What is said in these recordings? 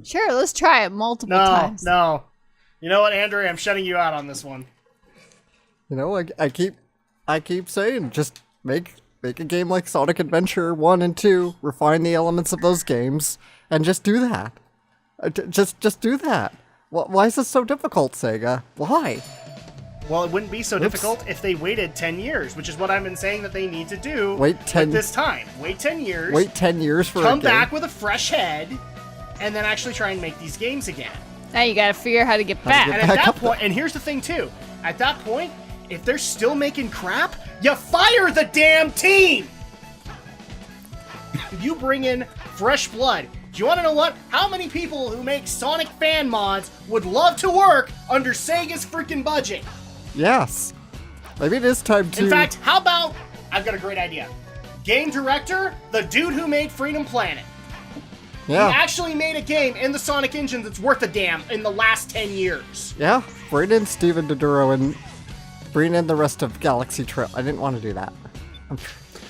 Sure, let's try it multiple times. No. You know what, Andrew? I'm shutting you out on this one. You know, I keep saying, just make a game like Sonic Adventure 1 and 2, refine the elements of those games, and just do that. Just do that. Why is this so difficult, Sega? Why? Well, it wouldn't be so difficult if they waited 10 years, which is what I've been saying that they need to do this time. Wait 10 years. Wait 10 years for come back with a fresh head, and then actually try and make these games again. Now you gotta figure out how to get back. And at that point, and here's the thing too, at that point, if they're still making crap, you fire the damn team! You bring in fresh blood. Do you want to know what? How many people who make Sonic fan mods would love to work under Sega's freaking budget? Yes. Maybe it is time to... In fact, how about... I've got a great idea. Game director, the dude who made Freedom Planet. Yeah. He actually made a game in the Sonic engine that's worth a damn in the last 10 years. Yeah. Bring in Steven Doduro and bring in the rest of Galaxy Trail. I didn't want to do that.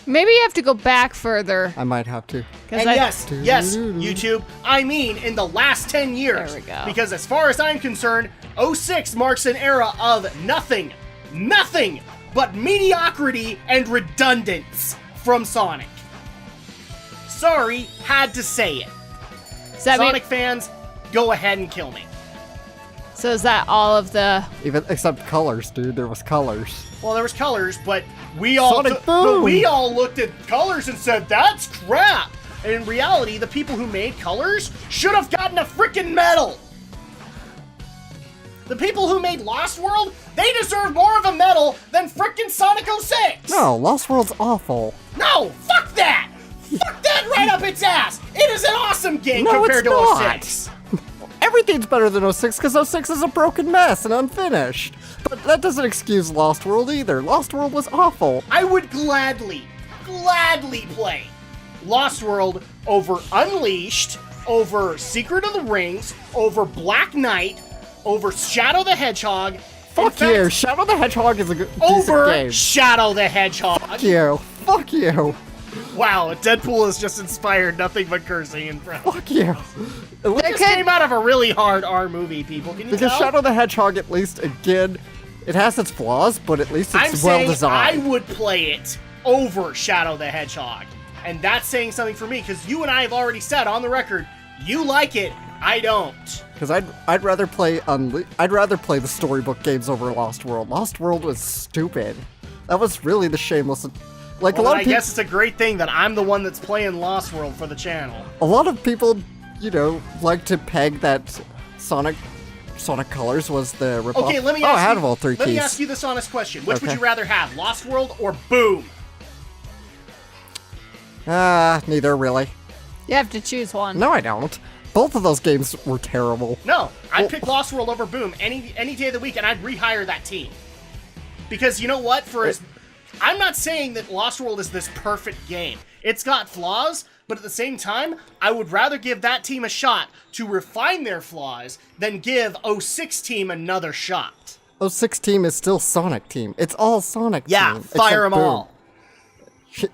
Maybe you have to go back further. I might have to. And yes, YouTube, I mean in the last 10 years. There we go. Because as far as I'm concerned, 06 marks an era of nothing but mediocrity and redundance from Sonic. Sorry, had to say it. Sonic fans, go ahead and kill me. So is that all of the... Even except colors, dude. There was colors. Well, there was colors, but we all looked at colors and said, that's crap. And in reality, the people who made colors should have gotten a freaking medal. The people who made Lost World, they deserve more of a medal than freaking Sonic 06. No, Lost World's awful. No, fuck that. Fuck that right up its ass. It is an awesome game compared to 06. Everything's better than 06 because 06 is a broken mess and unfinished. But that doesn't excuse Lost World either. Lost World was awful. I would gladly play Lost World over Unleashed, over Secret of the Rings, over Black Knight, over Shadow the Hedgehog. Fuck you. Shadow the Hedgehog is a decent game. Over Shadow the Hedgehog. Fuck you. Fuck you. Wow, Deadpool has just inspired nothing but cursing in front. Fuck you. It just came out of a really hard R movie, people. Can you because tell? Shadow the Hedgehog, at least, again, it has its flaws, but at least it's well designed. I would play it over Shadow the Hedgehog. And that's saying something for me, because you and I have already said on the record, you like it, I don't. Because I'd rather play the storybook games over Lost World. Lost World was stupid. That was really the shameless... Like well, a lot of people, I guess it's a great thing that I'm the one that's playing Lost World for the channel. A lot of people, you know, like to peg that Sonic Colors was the ripoff. Okay, let me ask you this honest question. Which would you rather have, Lost World or Boom? Neither really. You have to choose one. No, I don't. Both of those games were terrible. No, I'd pick Lost World over Boom any day of the week, and I'd rehire that team. Because you know what? I'm not saying that Lost World is this perfect game. It's got flaws, but at the same time, I would rather give that team a shot to refine their flaws than give 06 team another shot. 06 team is still Sonic team. It's all Sonic team. Yeah, fire them all.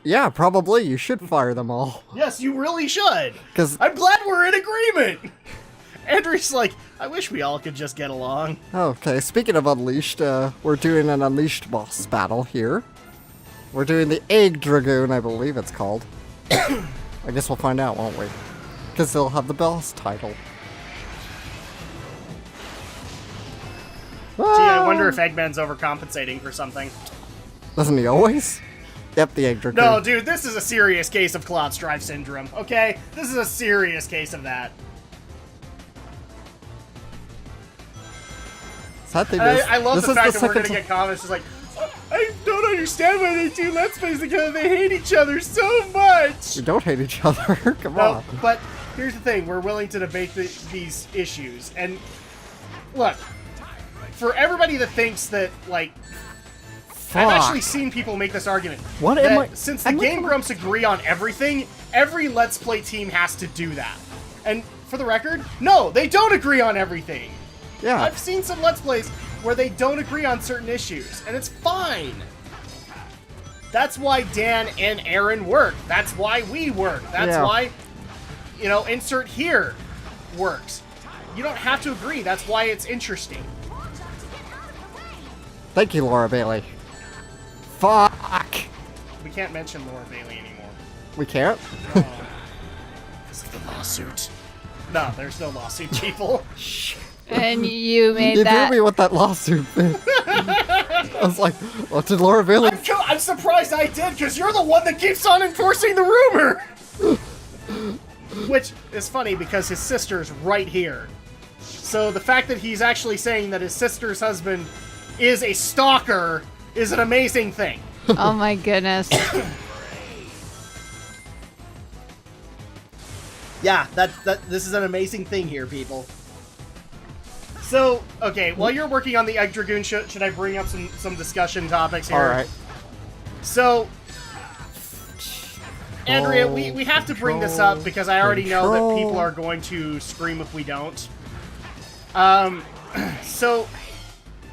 Yeah, probably. You should fire them all. Yes, you really should. 'Cause I'm glad we're in agreement. Andrew's like, I wish we all could just get along. Okay, speaking of Unleashed, we're doing an Unleashed boss battle here. We're doing the Egg Dragoon, I believe it's called. I guess we'll find out, won't we? Because they'll have the boss title. Gee, I wonder if Eggman's overcompensating for something. Doesn't he always? Yep, the Egg Dragoon. No, dude, this is a serious case of Cloud Strife syndrome, okay? This is a serious case of that. I love the fact that we're going to get comments just like, I don't understand why they do Let's Plays together. They hate each other so much. We don't hate each other. Come on. But here's the thing. We're willing to debate these issues. And look, for everybody that thinks that, like, I've actually seen people make this argument. Since the Game Grumps agree on everything, every Let's Play team has to do that. And for the record, no, they don't agree on everything. Yeah. I've seen some Let's Plays where they don't agree on certain issues, and it's fine. That's why Dan and Aaron work. That's why we work. That's why, insert here. works. You don't have to agree. That's why it's interesting. Thank you, Laura Bailey. Fuck! We can't mention Laura Bailey anymore. We can't? No. This is the lawsuit. No, there's no lawsuit, people. And you made You that. threw me with that lawsuit thing. I was like, what did Laura Bailey... I'm surprised I did, because you're the one that keeps on enforcing the rumor! Which is funny, because his sister's right here. So the fact that he's actually saying that his sister's husband is a stalker is an amazing thing. Oh my goodness. Yeah, this is an amazing thing here, people. So, okay, while you're working on the Egg Dragoon, should I bring up some discussion topics here? Alright. So, Andrea, we have to bring this up because I already know that people are going to scream if we don't. So,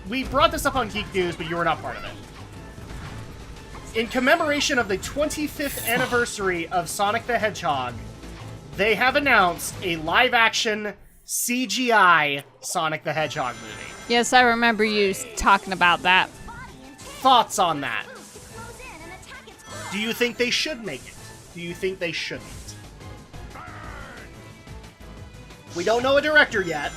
we brought this up on Geek News, but you were not part of it. In commemoration of the 25th anniversary of Sonic the Hedgehog, they have announced a live-action CGI Sonic the Hedgehog movie. Yes, I remember you talking about that. Thoughts on that? Do you think they should make it? Do you think they shouldn't? We don't know a director yet.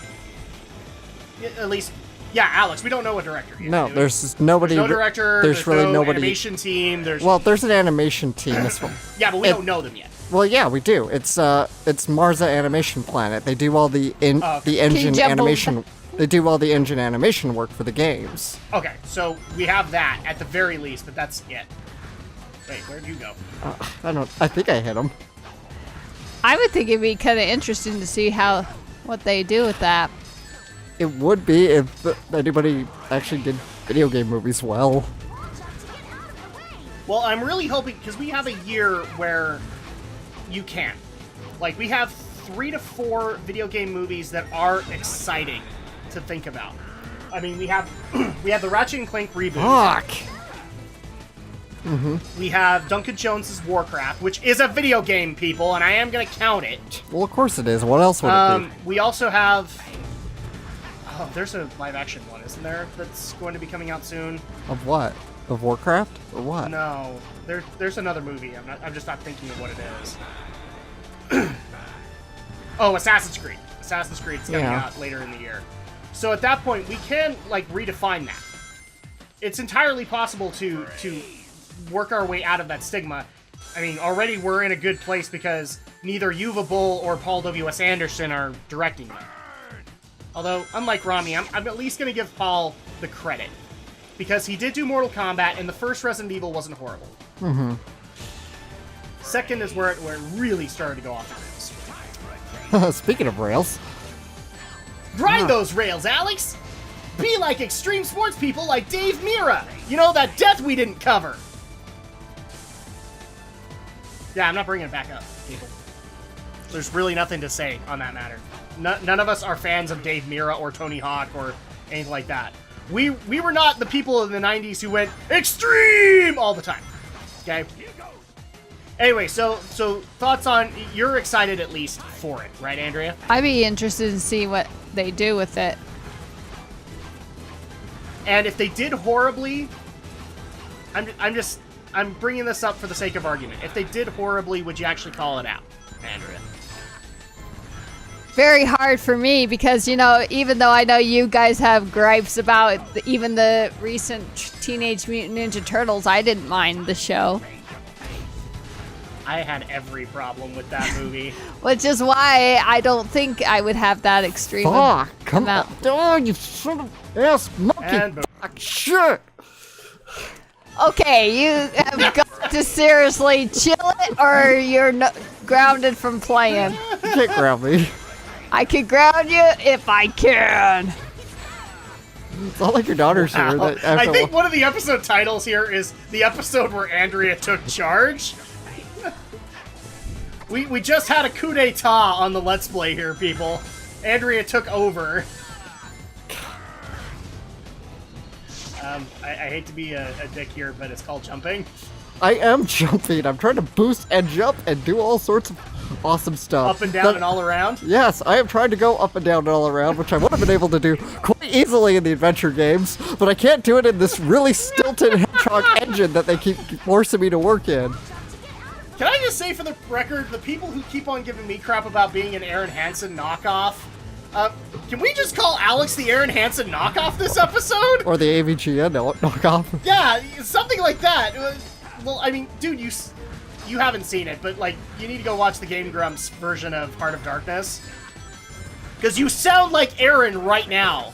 At least, yeah, Alex, we don't know a director yet. No, there's nobody... There's no director, there's really no nobody... animation team, there's... Well, there's an animation team as well. Yeah, but we don't know them yet. Well, yeah, we do. It's Marza Animation Planet. They do all the engine jump animation. They do all the engine animation work for the games. Okay, so we have that at the very least, but that's it. Wait, where'd you go? I think I hit him. I would think it'd be kind of interesting to see what they do with that. It would be if anybody actually did video game movies well. Well, I'm really hoping, because we have a year where you can. Like, we have 3 to 4 video game movies that are exciting to think about. I mean, we have the Ratchet & Clank reboot. Fuck! We have Duncan Jones's Warcraft, which is a video game, people, and I am going to count it. Well, of course it is. What else would it be? We also have... Oh, there's a live-action one, isn't there? That's going to be coming out soon. Of what? Of Warcraft? Or what? No, there's another movie. I'm just not thinking of what it is. Oh, Assassin's Creed. Assassin's Creed's coming out later in the year. So at that point, we can like redefine that. It's entirely possible to work our way out of that stigma. I mean, already we're in a good place because neither Yuva Bull or Paul W.S. Anderson are directing them. Although, unlike Rami, I'm at least going to give Paul the credit. Because he did do Mortal Kombat, and the first Resident Evil wasn't horrible. Mm-hmm. Second is where it really started to go off the rails. Speaking of rails. Grind those rails, Alex! Be like extreme sports people like Dave Mira! You know, that death we didn't cover! Yeah, I'm not bringing it back up, people. There's really nothing to say on that matter. None of us are fans of Dave Mira or Tony Hawk or anything like that. We were not the people in the 90s who went extreme all the time. Okay? Anyway, so thoughts on... You're excited at least for it, right, Andrea? I'd be interested to see what they do with it. And if they did horribly... I'm bringing this up for the sake of argument. If they did horribly, would you actually call it out, Andrea? Very hard for me because, you know, even though I know you guys have gripes about even the recent Teenage Mutant Ninja Turtles, I didn't mind the show. I had every problem with that movie. Which is why I don't think I would have that extreme Fuck! Come on! amount. Oh, you son of ass monkey! And boom. Fuck, shit! Okay, you have got to seriously chill it or you're grounded from playing. You can't ground me. I can ground you if I can. It's not like your daughter's here. Wow. That I think one of the episode titles here is the episode where Andrea took charge. We just had a coup d'etat on the Let's Play here, people. Andrea took over. I hate to be a dick here, but it's called jumping. I am jumping. I'm trying to boost and jump and do all sorts of awesome stuff. Up and down and all around? Yes, I have tried to go up and down and all around, which I would have been able to do quite easily in the adventure games, but I can't do it in this really stilted hedgehog engine that they keep forcing me to work in. Can I just say for the record, the people who keep on giving me crap about being an Aaron Hansen knockoff, can we just call Alex the Aaron Hansen knockoff this episode? Or the AVGN knockoff? Yeah, something like that. Well, I mean, dude, you haven't seen it, but, like, you need to go watch the Game Grumps version of Heart of Darkness. Because you sound like Aaron right now.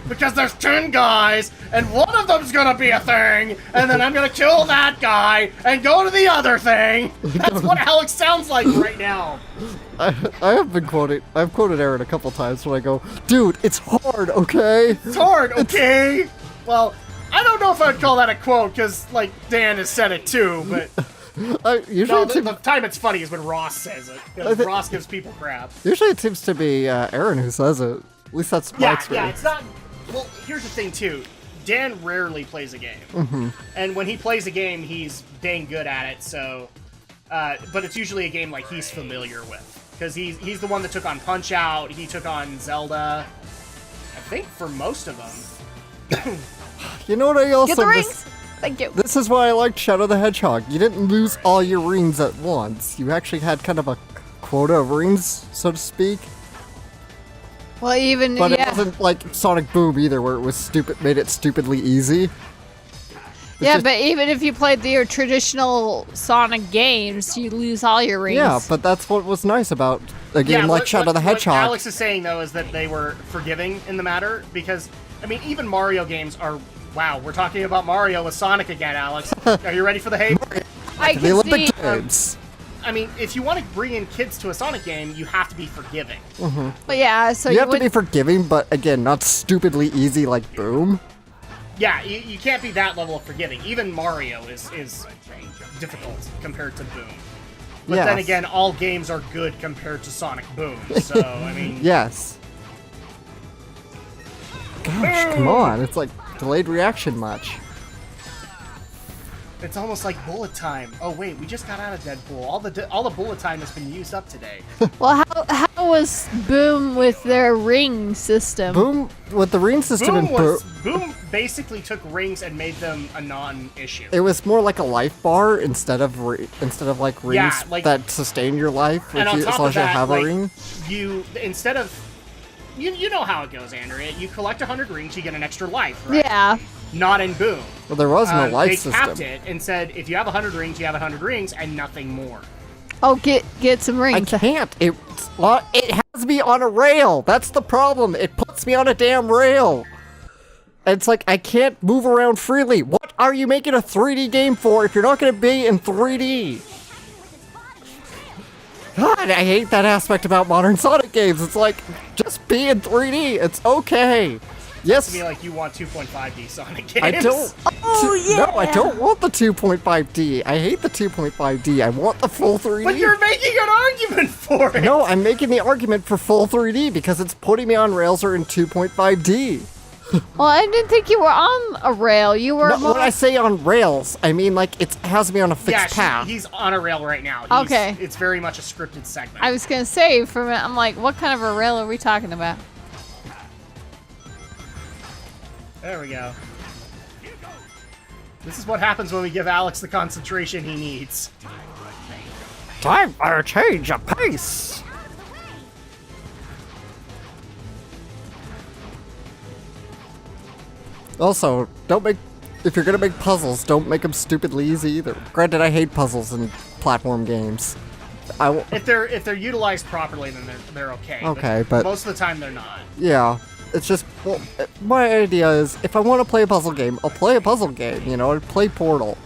Because there's 10 guys, and one of them's gonna be a thing, and then I'm gonna kill that guy, and go to the other thing! That's what Alex sounds like right now! I've quoted Aaron a couple times when I go, dude, it's hard, okay? It's hard, okay? Well, I don't know if I'd call that a quote, because, like, Dan has said it too, but... usually the time it's funny is when Ross says it, because Ross gives people crap. Usually it seems to be Aaron who says it. At least that's my experience. Yeah, it's not... Well, here's the thing, too. Dan rarely plays a game. Mm-hmm. And when he plays a game, he's dang good at it, so... but it's usually a game, like, he's familiar with. Because he's the one that took on Punch-Out, he took on Zelda, I think, for most of them. You know what I also... Get the rings! Thank you. This is why I liked Shadow the Hedgehog. You didn't lose all your rings at once. You actually had kind of a quota of rings, so to speak. Well, even, But yeah. it wasn't like Sonic Boom either, where it was made it stupidly easy. But even if you played your traditional Sonic games, you lose all your rings. Yeah, but that's what was nice about a game like Shadow the Hedgehog. What Alex is saying, though, is that they were forgiving in the matter, because, I mean, even Mario games are... Wow, we're talking about Mario with Sonic again, Alex. Are you ready for the hate? I The can Olympic see... Games. I mean, if you want to bring in kids to a Sonic game, you have to be forgiving. But yeah, so You have to would... be forgiving, but again, not stupidly easy like Boom. Yeah, you can't be that level of forgiving. Even Mario is difficult compared to Boom. But then Yes. again, all games are good compared to Sonic Boom. So, I mean... Yes. Gosh, come on. It's like delayed reaction much. It's almost like bullet time. Oh wait, we just got out of Deadpool. All the bullet time has been used up today. Well, how was Boom with their ring system? Boom, with the ring system in Boom basically took rings and made them a non-issue. it was more like a life bar instead of like rings Yeah, like- that sustain your life And on as top long of as you that, have like, a ring. you instead of you know how it goes, Andrea. You collect 100 rings, you get an extra life, right? Yeah. Not in Boom. Well, there was no life they system. capped it and said if you have 100 rings, you have 100 rings and nothing more. Oh, get some I rings. can't. It has me on a rail. That's the problem. It puts me on a damn rail. It's like I can't move around freely. What are you making a 3D game for if you're not going to be in 3D? God, I hate that aspect about modern Sonic games. It's like, just be in 3D. It's okay. Yes. To me, like you want 2.5D Sonic games. I don't. Oh, yeah. No, I don't want the 2.5D. I hate the 2.5D. I want the full 3D. But you're making an argument for it. No, I'm making the argument for full 3D because it's putting me on rails or in 2.5D. Well, I didn't think you were on a rail. You were No, more... when I say on rails, I mean like it has me on a fixed Yeah, path. he's on a rail right now. Okay. It's very much a scripted segment. I was going to say, for a minute, I'm like, what kind of a rail are we talking about? There we go. This is what happens when we give Alex the concentration he needs. Time for a change of pace. Also, if you're gonna make puzzles, don't make them stupidly easy either. Granted, I hate puzzles in platform games. If they're utilized properly, then they're okay. Okay, but most of the time they're not. yeah, it's just, well, my idea is if I want to play a puzzle game, I'll play a puzzle game. You know, I'll play Portal.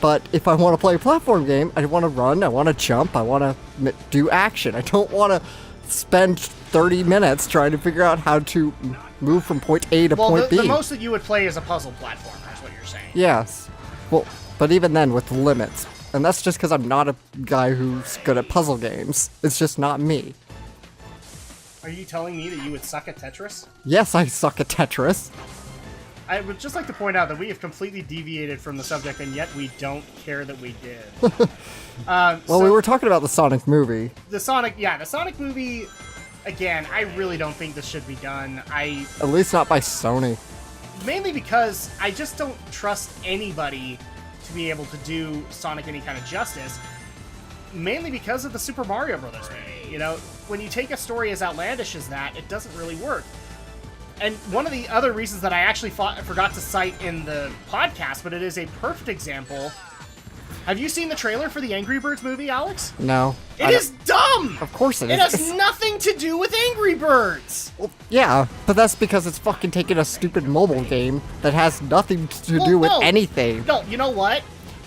But if I want to play a platform game, I want to run, I want to jump, I want to do action. I don't want to spend 30 minutes trying to figure out how to move from point A to point B. The most that you would play is a puzzle platformer, is what you're saying. Yes. Well, but even then, with limits. And that's just because I'm not a guy who's good at puzzle games. It's just not me. Are you telling me that you would suck at Tetris? Yes, I suck at Tetris. I would just like to point out that we have completely deviated from the subject, and yet we don't care that we did. Well, we were talking about the Sonic movie. The Sonic movie. Again, I really don't think this should be done. At least not by Sony. Mainly because I just don't trust anybody to be able to do Sonic any kind of justice. Mainly because of the Super Mario Brothers movie. You know, when you take a story as outlandish as that, it doesn't really work. And one of the other reasons that I actually forgot to cite in the podcast, but it is a perfect example. Have you seen the trailer for the Angry Birds movie, Alex? No. It is dumb! Of course it is. It has nothing to do with Angry Birds! Well, yeah, but that's because it's fucking taking a stupid mobile game that has nothing to do with anything. No, you know what?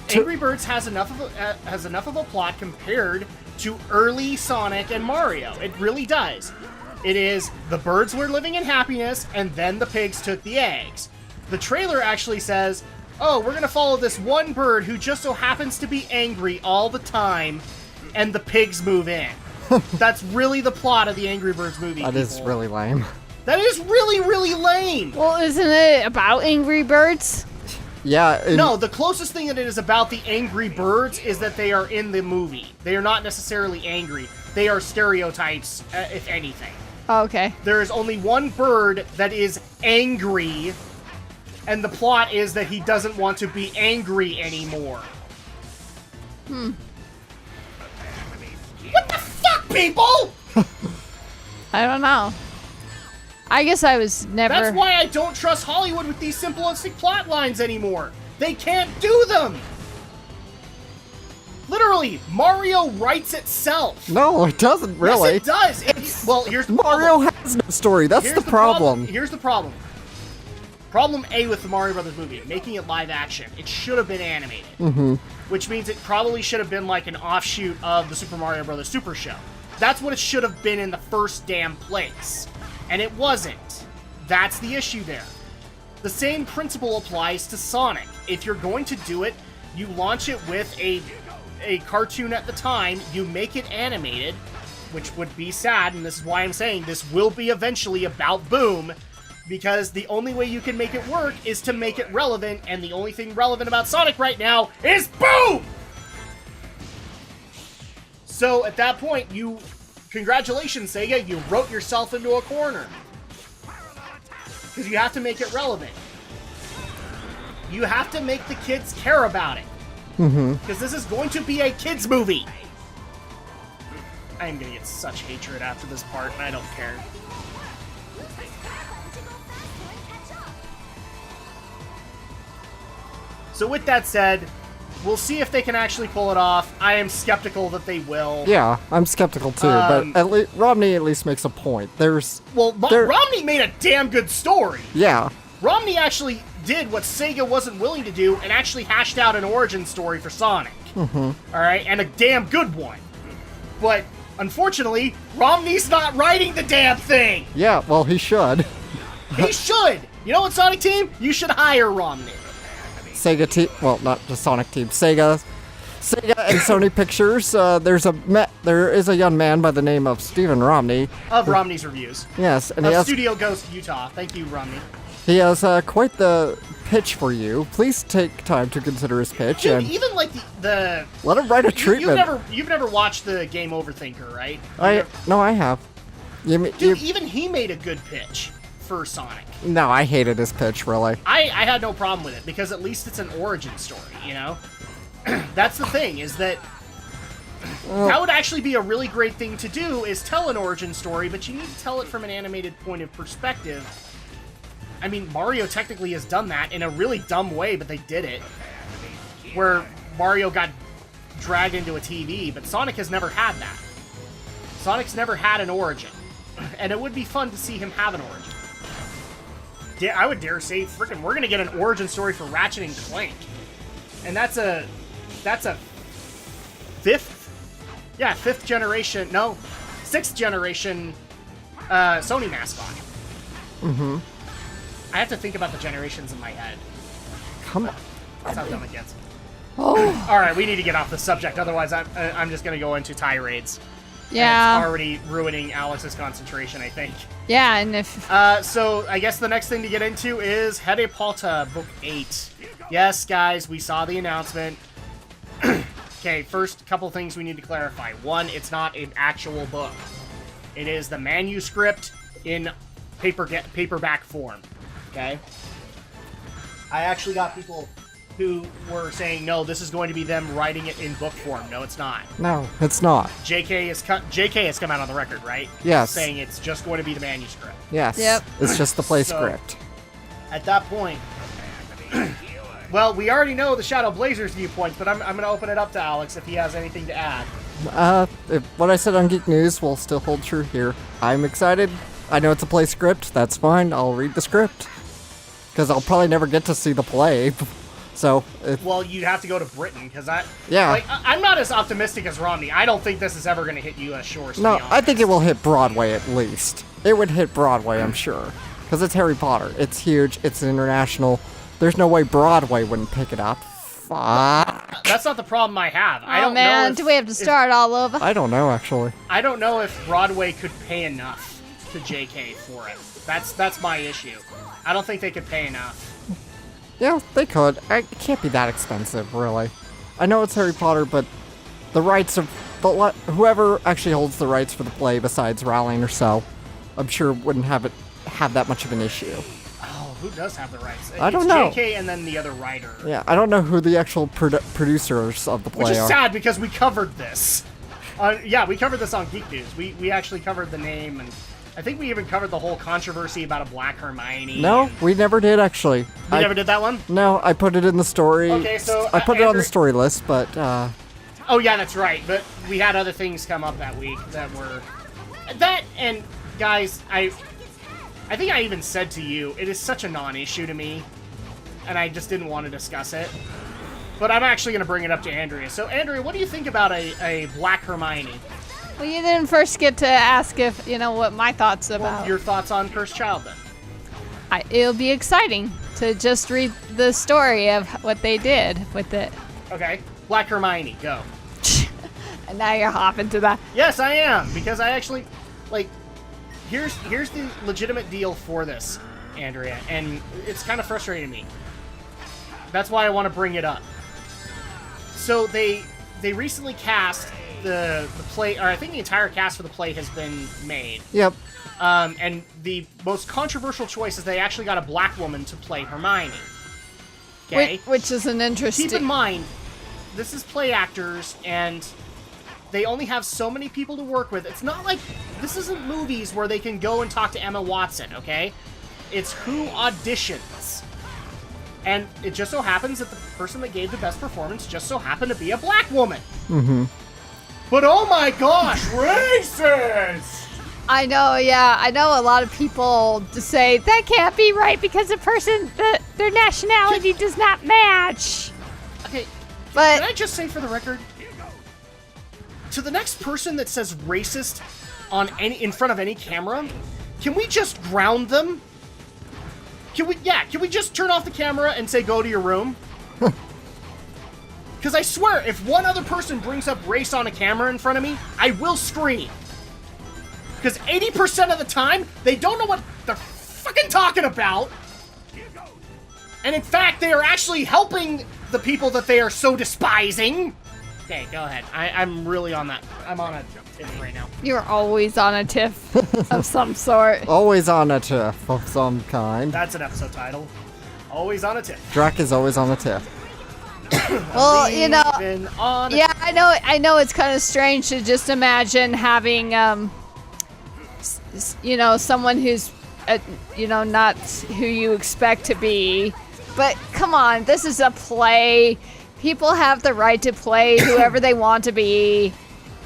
Angry Birds has enough of a plot compared to early Sonic and Mario. It really does. It is the birds were living in happiness, and then the pigs took the eggs. The trailer actually says, oh, we're gonna follow this one bird who just so happens to be angry all the time, and the pigs move in. That's really the plot of the Angry Birds movie. That is really lame. That is really, really lame! Well, isn't it about Angry Birds? Yeah. No, the closest thing that it is about the Angry Birds is that they are in the movie. They are not necessarily angry. They are stereotypes, if anything. Oh, okay. There is only one bird that is angry, and the plot is that he doesn't want to be angry anymore. What the fuck, people?! I don't know. I guess I was never... That's why I don't trust Hollywood with these simplistic plot lines anymore. They can't do them! Literally, Mario writes itself. No, it doesn't really. Yes, it does. Well, here's the Mario problem. has no story. That's the problem. Here's the problem. Problem A with the Mario Brothers movie, making it live action. It should have been animated. Mm-hmm. Which means it probably should have been like an offshoot of the Super Mario Brothers Super Show. That's what it should have been in the first damn place. And it wasn't. That's the issue there. The same principle applies to Sonic. If you're going to do it, you launch it with a cartoon at the time, you make it animated, which would be sad, and this is why I'm saying this will be eventually about Boom, because the only way you can make it work is to make it relevant, and the only thing relevant about Sonic right now is Boom! So at that point, congratulations, Sega, you wrote yourself into a corner. Because you have to make it relevant. You have to make the kids care about it. Because this is going to be a kids movie. I am going to get such hatred after this part, and I don't care. So with that said, we'll see if they can actually pull it off. I am skeptical that they will. Yeah, I'm skeptical too, but Romney at least makes a point. Romney made a damn good story. Yeah. Romney actually did what Sega wasn't willing to do and actually hashed out an origin story for Sonic. Alright, and a damn good one. But, unfortunately, Romney's not writing the damn thing! Yeah, well, he should. He should! You know what, Sonic Team? You should hire Romney. Sega team, well, not the Sonic team, Sega and Sony Pictures. There is a young man by the name of Stephen Romney. Of Romney's Reviews. Yes, and Studio Ghost, Utah. Thank you, Romney. He has quite the pitch for you. Please take time to consider his pitch. Dude, and even like the let him write a treatment. You've never watched the Game Over Thinker, right? No, I have. Even he made a good pitch for Sonic. No, I hated his pitch, really. I had no problem with it, because at least it's an origin story, you know? That's the thing, is that that would actually be a really great thing to do, is tell an origin story, but you need to tell it from an animated point of perspective. I mean, Mario technically has done that in a really dumb way, but they did it. Where Mario got dragged into a TV, but Sonic has never had that. Sonic's never had an origin. And it would be fun to see him have an origin. I would dare say, frickin', we're gonna get an origin story for Ratchet and Clank. And that's a fifth generation, no, sixth generation Sony mascot. I have to think about the generations in my head. Come on. That's how dumb it gets. Oh. Alright, we need to get off the subject, otherwise I'm just gonna go into tirades. Yeah. And it's already ruining Alex's concentration, I think. Yeah, and if... So I guess the next thing to get into is Hede Palta, Book 8. Yes, guys, we saw the announcement. Okay, first couple things we need to clarify. One, it's not an actual book. It is the manuscript in paperback form. Okay? I actually got people who were saying, no, this is going to be them writing it in book form. No, it's not. No, it's not. JK has come out on the record, right? Yes. Saying it's just going to be the manuscript. Yes. Yep. It's just the play script. At that point, well, we already know the Shadow Blazers viewpoints, but I'm going to open it up to Alex if he has anything to add. If what I said on Geek News will still hold true here. I'm excited. I know it's a play script. That's fine. I'll read the script. Because I'll probably never get to see the play. So, well, you'd have to go to Britain, because yeah. I'm not as optimistic as Romney. I don't think this is ever going to hit U.S. shores. No, I think it will hit Broadway at least. It would hit Broadway, I'm sure. Because it's Harry Potter. It's huge. It's international. There's no way Broadway wouldn't pick it up. Fuck. That's not the problem I have. I don't man, know do we have to start all over? I don't know, actually. I don't know if Broadway could pay enough to JK for it. That's my issue. I don't think they could pay enough. Yeah, they could. It can't be that expensive, really. I know it's Harry Potter, but the rights of... whoever actually holds the rights for the play besides Rowling herself, I'm sure wouldn't have that much of an issue. Oh, who does have the rights? I don't know. JK and then the other writer. Yeah, I don't know who the actual producers of the play are. Which is sad, because we covered this. Yeah, we covered this on Geek News. We actually covered the name, and I think we even covered the whole controversy about a Black Hermione. No, we never did, actually. You never did that one? No, I put it in the story. Okay, so... I put it on the story list, but, Oh, yeah, that's right. But we had other things come up that week that were... That, and, guys, I think I even said to you, it is such a non-issue to me, and I just didn't want to discuss it. But I'm actually going to bring it up to Andrea. So, Andrea, what do you think about a Black Hermione? Well, you didn't first get to ask if, what my thoughts about. Well, your thoughts on Cursed Child, then? It'll be exciting to just read the story of what they did with it. Okay. Black Hermione, go. And now you're hopping to that. Yes, I am, because I actually, here's the legitimate deal for this, Andrea, and it's kind of frustrating me. That's why I want to bring it up. So they recently cast the play, or I think the entire cast for the play has been made. Yep. And the most controversial choice is they actually got a black woman to play Hermione. Okay? Which is an interesting... Keep in mind, this is play actors, and they only have so many people to work with. It's not like... This isn't movies where they can go and talk to Emma Watson, okay? It's who auditions. And it just so happens that the person that gave the best performance just so happened to be a black woman. Mm-hmm. But oh my gosh, racist! I know, yeah. I know a lot of people say, that can't be right because the person, their nationality does not match. Okay, but can I just say for the record, to the next person that says racist in front of any camera, can we just ground them? Can we just turn off the camera and say go to your room? Because I swear, if one other person brings up race on a camera in front of me, I will scream. Because 80% of the time, they don't know what they're fucking talking about. And in fact, they are actually helping the people that they are so despising. Okay, go ahead. I'm really on that. I'm on a tiff right now. You're always on a tiff of some sort. Always on a tiff of some kind. That's an episode title. Always on a tiff. Drak is always on a tiff. Well, yeah, I know it's kind of strange to just imagine having, someone who's, not who you expect to be. But come on, this is a play. People have the right to play whoever they want to be.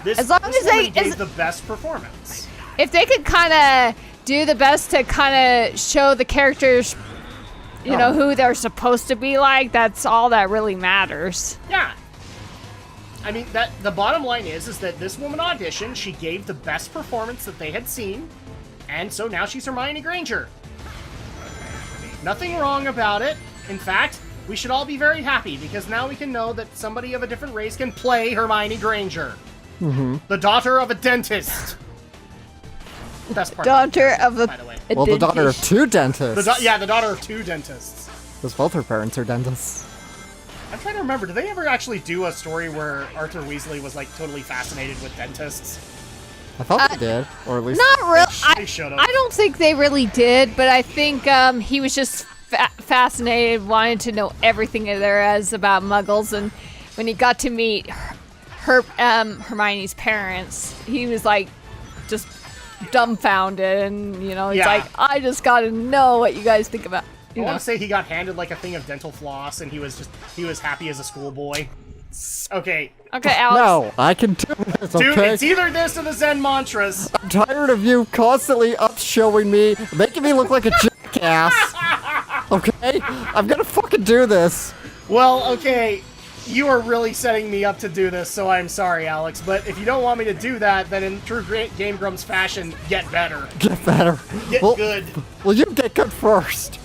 As long as they gave the best performance. If they could kind of do the best to kind of show the characters, who they're supposed to be like, that's all that really matters. Yeah. I mean, the bottom line is that this woman auditioned, she gave the best performance that they had seen, and so now she's Hermione Granger. Nothing wrong about it. In fact, we should all be very happy, because now we can know that somebody of a different race can play Hermione Granger. The daughter of a dentist. Best part. Daughter of a. By the way. Well, the daughter of two dentists. The daughter of two dentists. Because both her parents are dentists. I'm trying to remember, did they ever actually do a story where Arthur Weasley was, like, totally fascinated with dentists? I thought they did, or at least... Not really. They should've. I don't think they really did, but I think he was just fascinated, wanting to know everything there is about Muggles, and when he got to meet Hermione's parents, he was, like, just dumbfounded, and, you know, he's like, I just gotta know what you guys think about... I want to say he got handed like a thing of dental floss, and he was happy as a schoolboy. Okay. Okay, Alex. No, I can do this, okay? Dude, it's either this or the Zen mantras. I'm tired of you constantly up-showing me, making me look like a jackass. Okay? I'm gonna fucking do this. Well, okay, you are really setting me up to do this, so I'm sorry, Alex. But if you don't want me to do that, then in true Game Grumps fashion, get better. Get better. Get good. Well, you get good first.